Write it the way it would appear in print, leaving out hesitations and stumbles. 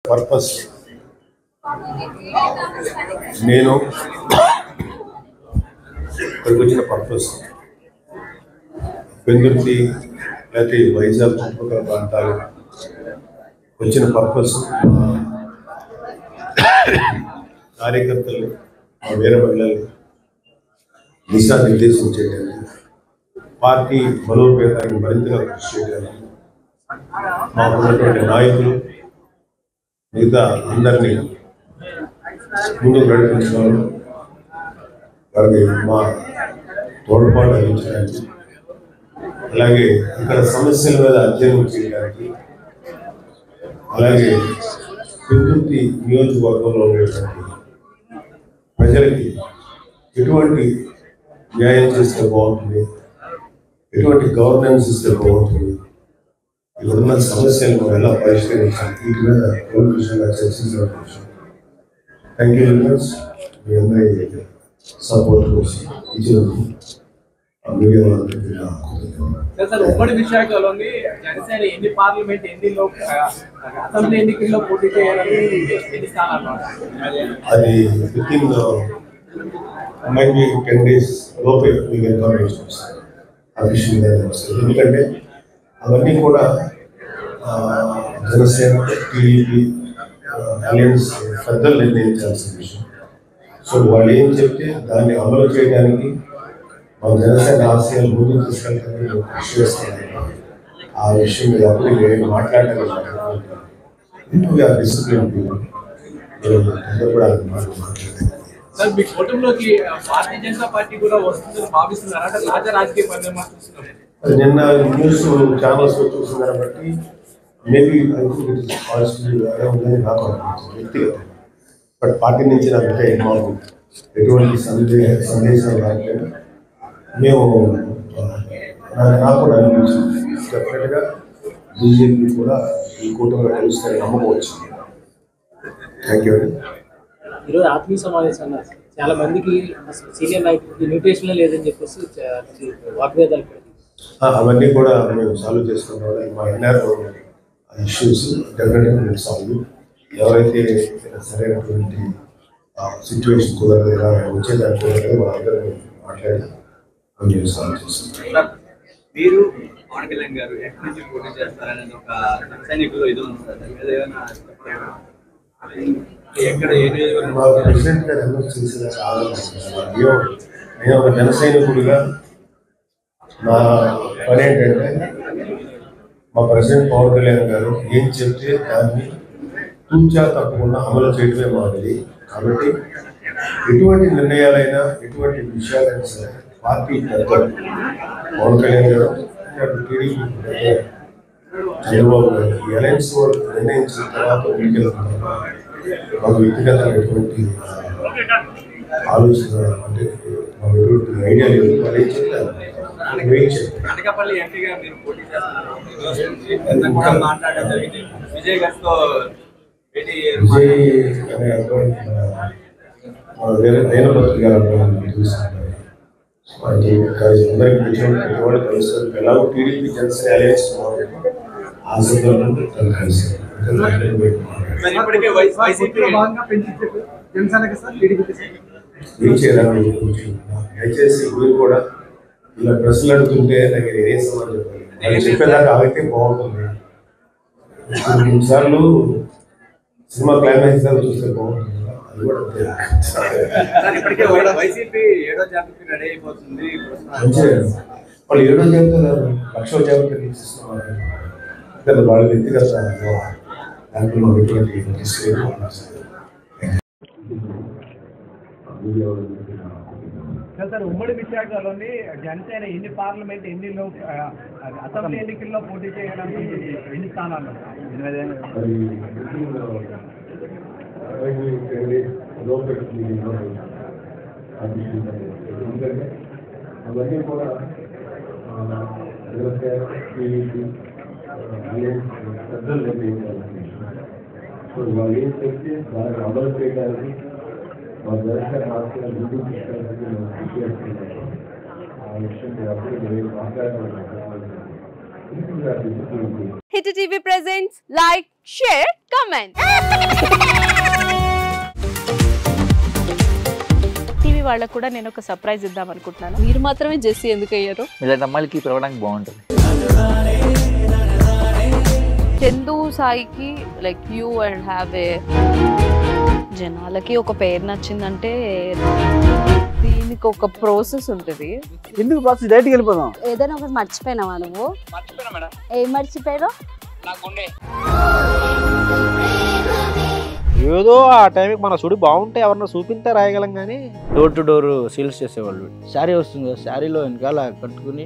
Purpose నేను ఇక్కడికి వచ్చిన పర్పస్ పెందుర్తి లేకపోతే వైజాగ్ చుట్టుపక్కల ప్రాంతాలు వచ్చిన పర్పస్ కార్యకర్తలు వేరే మహిళలు దిశానిర్దేశం చేయడానికి పార్టీ బలోపేతానికి మరింతగా కృషి చేయడానికి మాకున్నటువంటి నాయకులు మిగతా అందరినీ ముందుకు నడిపించడం వారికి మా తోడ్పాటు అందించడానికి అలాగే ఇక్కడ సమస్యల మీద అధ్యయనం చేయడానికి అలాగే పెందుర్తి నియోజకవర్గంలో ఉండేటువంటి ప్రజలకి ఎటువంటి న్యాయం చేస్తే బాగుంటుంది, ఎటువంటి గవర్నెన్స్ ఇస్తే బాగుంటుంది, ఇక్కడున్న సమస్యలను ఎలా పరిష్కరించాలి వీటి మీద విషయంగా చర్చించడం కోసం థ్యాంక్ యూ వెరీ మచ్. మీ అందరి సపోర్ట్ కోసం ఇచ్చినందుకు మీడియా సార్ ఉమ్మడి విశాఖలోని జనసేన ఎన్ని పార్లమెంట్ ఎన్నిలో అసెంబ్లీ ఎన్నికల్లో పోటీ చేయాలని ఎన్ని స్థానాలు అది with in might be 10 days లోపే మీకు ఇన్ఫర్మేషన్ వస్తుంది, అఫీషియల్గా వస్తుంది. ఎందుకంటే అవన్నీ కూడా జనసేన టీడీపీ అలయన్స్ పెద్దలు నిర్ణయించాల్సిన విషయం. సో వాళ్ళు ఏం చెప్తే దాన్ని అమలు చేయడానికి మా జనసేన ఆశయాలు ముందుకు తీసుకెళ్ళడానికి కృషి చేస్తున్నాను. ఆ విషయం మీద అప్పుడు నేను మాట్లాడగలను. డిసిప్లిన్ సార్ మీ కుటుంబంలోకి భారతీయ జనతా పార్టీ కూడా వస్తుందని భావిస్తున్నారు అంటే రాజకీయ పరిణామాలు చూస్తున్నారు. నిన్న న్యూస్ ఛానల్స్ చూస్తున్నారు బట్టి మేబీ పాజిటివ్ ఉందని నాకు అనిపించింది వ్యక్తిగతం. బట్ పార్టీ నుంచి నాకు మాకు ఎటువంటి సందేశం రాకపోయినా మేము నాకు కూడా అనిపించింది డెఫినెట్గా బీజేపీ కూడా ఈ కూటమిలో కలుస్తారని నమ్మకవచ్చు. థ్యాంక్ యూ అండి. ఈరోజు ఆత్మీయ సమావేశం చాలా మందికి సీనియర్ నాయకులకి న్యూట్రిషన్ లేదని చెప్పేసి వాగ్వేదాలు అవన్నీ కూడా మేము సాల్వ్ చేసుకున్నాం. మా ఎన్ఆర్ ఇష్యూస్ డెఫినెట్గా మేము సాల్వ్. ఎవరైతే సరైనటువంటి సిచ్యువేషన్ కుదరదు ఇలా వచ్చేదానికి కుదరదు వాళ్ళందరూ మాట్లాడి మేము సాల్వ్ చేస్తున్నాం. మీరు పవన్ కళ్యాణ్ గారు ఎక్కడి నుంచి పోటీ చేస్తారనేది ఒక సైనికులు ఇది ఉంది సార్. ఎక్కడ మా ప్రెసిడెంట్ గారు అనౌన్స్ చేసిన చాలా నేను ఒక జన సైనికుడిగా నా పని ఏంటంటే మా ప్రెసిడెంట్ పవన్ కళ్యాణ్ గారు ఏం చెప్తే దాన్ని తూచా తప్పకుండా అమలు చేయడమే మాది. కాబట్టి ఎటువంటి నిర్ణయాలైనా ఎటువంటి విషయాలైనా సరే పార్టీ పెద్దలు పవన్ కళ్యాణ్ గారు టీడీపీ చంద్రబాబు గారు ఈ అలయన్స్ నిర్ణయించిన తర్వాత ముందుకెళ్తున్నారు. మాకు వ్యక్తిగతమైనటువంటి ఆలోచన అంటే మాకు ఎటువంటి ఐడియా లేదు. వాళ్ళు ఏం చెప్తారు వెయిట్ చేస్తారు. అనకాపల్లి ఎంపీగా మీరు పోటీ చేస్తున్నారు మాట్లాడడం జరిగింది. విజయ్ గారితో విజయ్ అనే అబ్బాయి వేణుపతి గారు అబ్బాయి చూస్తున్నారు. అందరికి ప్రతి వాళ్ళు కలుస్తారు. ఎలాగో టీడీపీ జనసేన అలయన్స్ ఆ సందర్భంలో తను కలిసారు. ఏం చేయాలని దయచేసి మీరు కూడా ఇలా ప్రశ్నలు అడుగుతుంటే నాకు ఏం సమాధానం చెప్పాలి, నేను చెప్పేదాకా ఆగితే బాగుంటుంది. కొన్నిసార్లు సినిమా క్లైమాక్స్ దాకా చూస్తే బాగుంటుంది. అది కూడా వాళ్ళు 7వ జాబితా 1,00,000 జాబితా తీసిస్తున్నారు. వాళ్ళ వ్యక్తిగత దాంట్లో ఎటువంటి సార్ ఉమ్మడి విశాఖలోని జనసేన ఎన్ని పార్లమెంట్ ఎన్నిలో అసెంబ్లీ ఎన్నికల్లో పోటీ చేయడానికి ఎన్ని స్థానాలు అవన్నీ కూడా పెద్దలు నిర్ణయించాలి. సో వాళ్ళు ఏం చెప్తే దాన్ని అమలు చేయడానికి మా జనసేన రాష్ట్రాలు ముందుకు తీసుకెళ్ళడానికి మేము కృషి చేస్తున్నాము. ఆ విషయం మీరు అప్పుడు మీరు మాట్లాడాలి. Hit TV presents like, share, comment. TV వాళ్ళకు కూడా నేను ఒక సర్ప్రైజ్ ఇద్దాం అనుకుంటున్నాను. మీరు మాత్రమే జెస్సీ ఎందుకు అయ్యారు? ఇలాంటి అమ్మాయిలకి పిలవడానికి బాగుంటుంది. చందు సాయికి like you and have a జనాలకి ఒక పేరు నచ్చిందంటే దీనికి ఒక ప్రాసెస్ ఉంటుంది. ఎందుకు ప్రాసెస్ డైరెక్ట్గా వెళ్ళిపోదాం. ఏదైనా ఒకటి మర్చిపోయినావా నువ్వు? మర్చిపోయినా మేడం. ఏం మర్చిపోయావు? నా గుండె. ఏదో ఆ టైంకి మన సుడి బాగుంటే ఎవరన్నా చూపిస్తే రాయగలం కానీ డోర్ టు డోర్ సేల్స్ చేసేవాళ్ళు. శారీ వస్తుంది, శారీలో వెనకాల కట్టుకుని